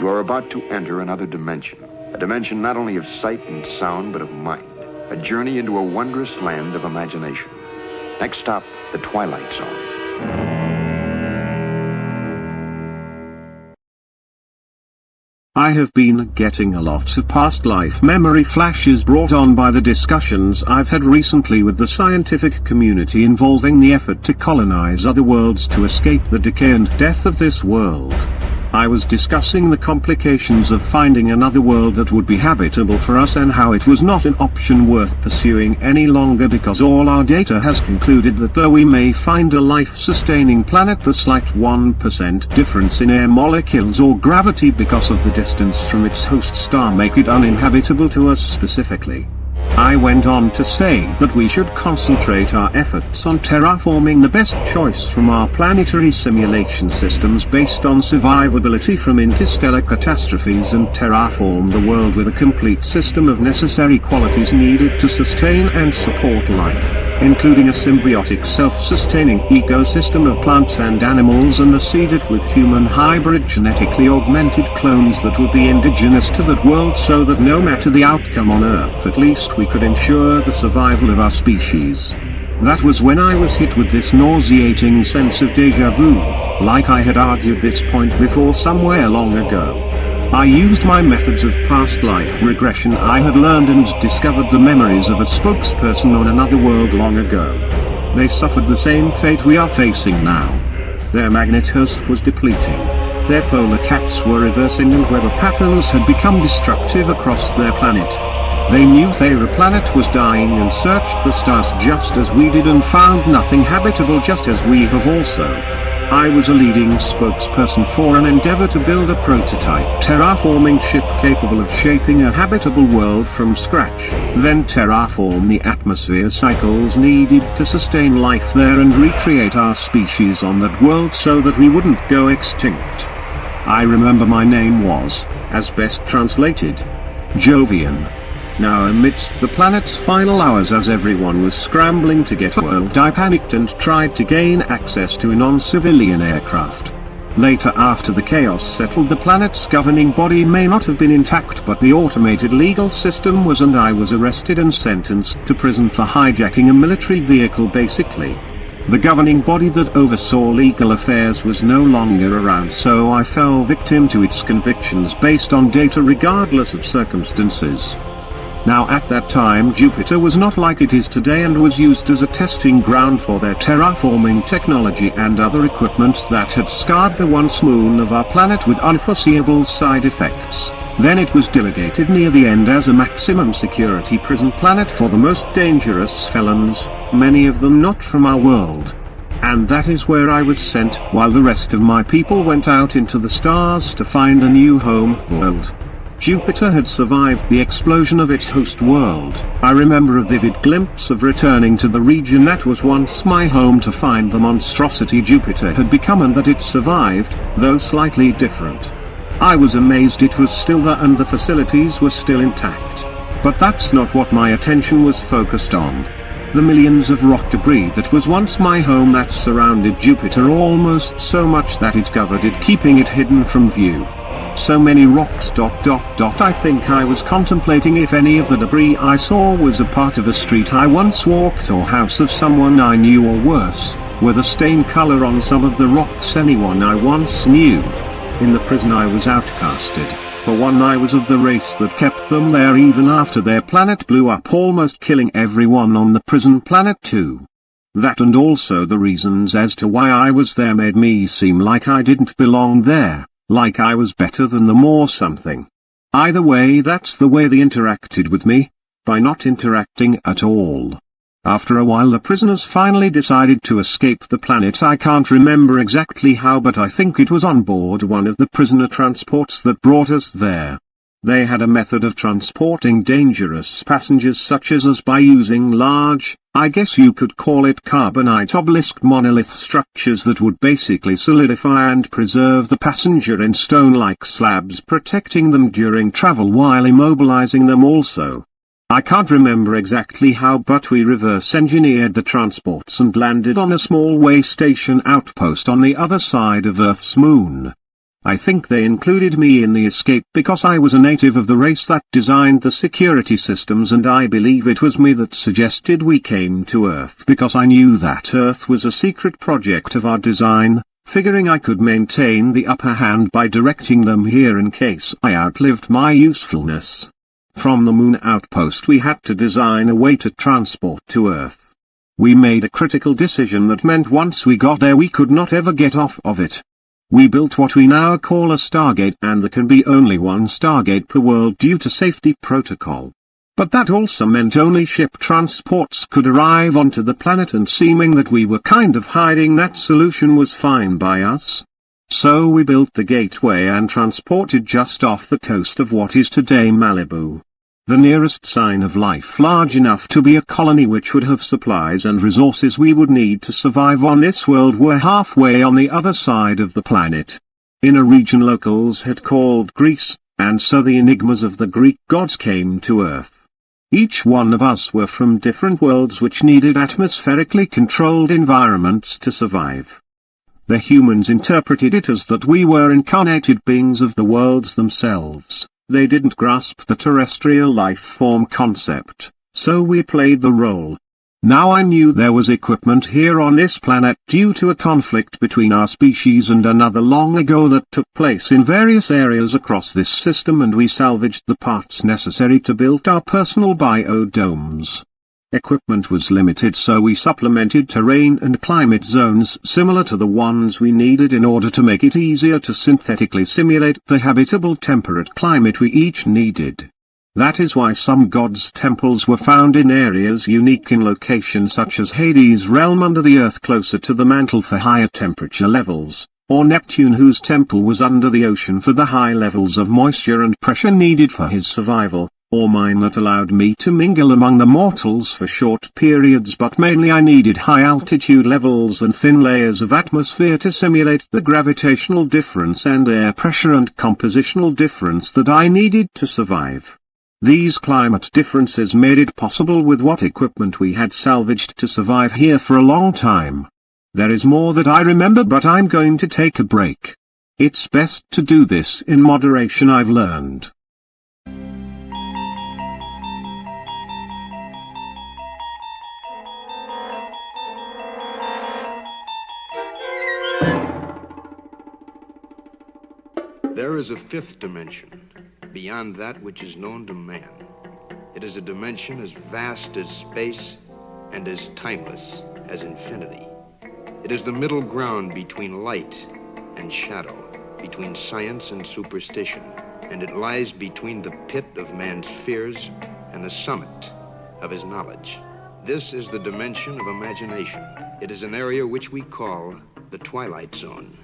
You are about to enter another dimension. A dimension not only of sight and sound, but of mind. A journey into a wondrous land of imagination. Next stop, the Twilight Zone. I have been getting a lot of past life memory flashes brought on by the discussions I've had recently with the scientific community involving the effort to colonize other worlds to escape the decay and death of this world. I was discussing the complications of finding another world that would be habitable for us and how it was not an option worth pursuing any longer because all our data has concluded that though we may find a life-sustaining planet, the slight 1% difference in air molecules or gravity because of the distance from its host star make it uninhabitable to us specifically. I went on to say that we should concentrate our efforts on terraforming the best choice from our planetary simulation systems based on survivability from interstellar catastrophes and terraform the world with a complete system of necessary qualities needed to sustain and support life, including a symbiotic self-sustaining ecosystem of plants and animals and seed it with human hybrid genetically augmented clones that would be indigenous to that world so that no matter the outcome on Earth at least we could ensure the survival of our species. That was when I was hit with this nauseating sense of deja vu, like I had argued this point before somewhere long ago. I used my methods of past life regression I had learned and discovered the memories of a spokesperson on another world long ago. They suffered the same fate we are facing now. Their magnet host was depleting. Their polar caps were reversing and weather patterns had become destructive across their planet. They knew their planet was dying and searched the stars just as we did and found nothing habitable just as we have also. I was a leading spokesperson for an endeavor to build a prototype terraforming ship capable of shaping a habitable world from scratch, then terraform the atmosphere cycles needed to sustain life there and recreate our species on that world so that we wouldn't go extinct. I remember my name was, as best translated, Jovian. Now amidst the planet's final hours as everyone was scrambling to get world, I panicked and tried to gain access to a non-civilian aircraft. Later, after the chaos settled, the planet's governing body may not have been intact, but the automated legal system was, and I was arrested and sentenced to prison for hijacking a military vehicle basically. The governing body that oversaw legal affairs was no longer around, so I fell victim to its convictions based on data regardless of circumstances. Now at that time Jupiter was not like it is today and was used as a testing ground for their terraforming technology and other equipment that had scarred the once moon of our planet with unforeseeable side effects. Then it was delegated near the end as a maximum security prison planet for the most dangerous felons, many of them not from our world. And that is where I was sent, while the rest of my people went out into the stars to find a new home world. Jupiter had survived the explosion of its host world. I remember a vivid glimpse of returning to the region that was once my home to find the monstrosity Jupiter had become and that it survived, though slightly different. I was amazed it was still there and the facilities were still intact. But that's not what my attention was focused on. The millions of rock debris that was once my home that surrounded Jupiter almost so much that it covered it, keeping it hidden from view. So many rocks. I think I was contemplating if any of the debris I saw was a part of a street I once walked or house of someone I knew, or worse, were the stain color on some of the rocks anyone I once knew. In the prison I was outcasted. For one, I was of the race that kept them there even after their planet blew up, almost killing everyone on the prison planet too. That and also the reasons as to why I was there made me seem like I didn't belong there. Like I was better than them or something. Either way, that's the way they interacted with me, by not interacting at all. After a while the prisoners finally decided to escape the planet. I can't remember exactly how, but I think it was on board one of the prisoner transports that brought us there. They had a method of transporting dangerous passengers such as us by using large, I guess you could call it carbonite obelisk monolith structures that would basically solidify and preserve the passenger in stone-like slabs, protecting them during travel while immobilizing them also. I can't remember exactly how, but we reverse engineered the transports and landed on a small way station outpost on the other side of Earth's moon. I think they included me in the escape because I was a native of the race that designed the security systems, and I believe it was me that suggested we came to Earth because I knew that Earth was a secret project of our design, figuring I could maintain the upper hand by directing them here in case I outlived my usefulness. From the moon outpost we had to design a way to transport to Earth. We made a critical decision that meant once we got there we could not ever get off of it. We built what we now call a Stargate, and there can be only one Stargate per world due to safety protocol. But that also meant only ship transports could arrive onto the planet, and seeming that we were kind of hiding that solution was fine by us. So we built the gateway and transported just off the coast of what is today Malibu. The nearest sign of life large enough to be a colony which would have supplies and resources we would need to survive on this world were halfway on the other side of the planet. In a region locals had called Greece, and so the enigmas of the Greek gods came to Earth. Each one of us were from different worlds which needed atmospherically controlled environments to survive. The humans interpreted it as that we were incarnated beings of the worlds themselves. They didn't grasp the terrestrial life form concept, so we played the role. Now I knew there was equipment here on this planet due to a conflict between our species and another long ago that took place in various areas across this system, and we salvaged the parts necessary to build our personal biodomes. Equipment was limited, so we supplemented terrain and climate zones similar to the ones we needed in order to make it easier to synthetically simulate the habitable temperate climate we each needed. That is why some gods' temples were found in areas unique in location, such as Hades' realm under the earth closer to the mantle for higher temperature levels, or Neptune whose temple was under the ocean for the high levels of moisture and pressure needed for his survival. Or mine that allowed me to mingle among the mortals for short periods, but mainly I needed high altitude levels and thin layers of atmosphere to simulate the gravitational difference and air pressure and compositional difference that I needed to survive. These climate differences made it possible with what equipment we had salvaged to survive here for a long time. There is more that I remember, but I'm going to take a break. It's best to do this in moderation, I've learned. There is a fifth dimension, beyond that which is known to man. It is a dimension as vast as space and as timeless as infinity. It is the middle ground between light and shadow, between science and superstition, and it lies between the pit of man's fears and the summit of his knowledge. This is the dimension of imagination. It is an area which we call the Twilight Zone.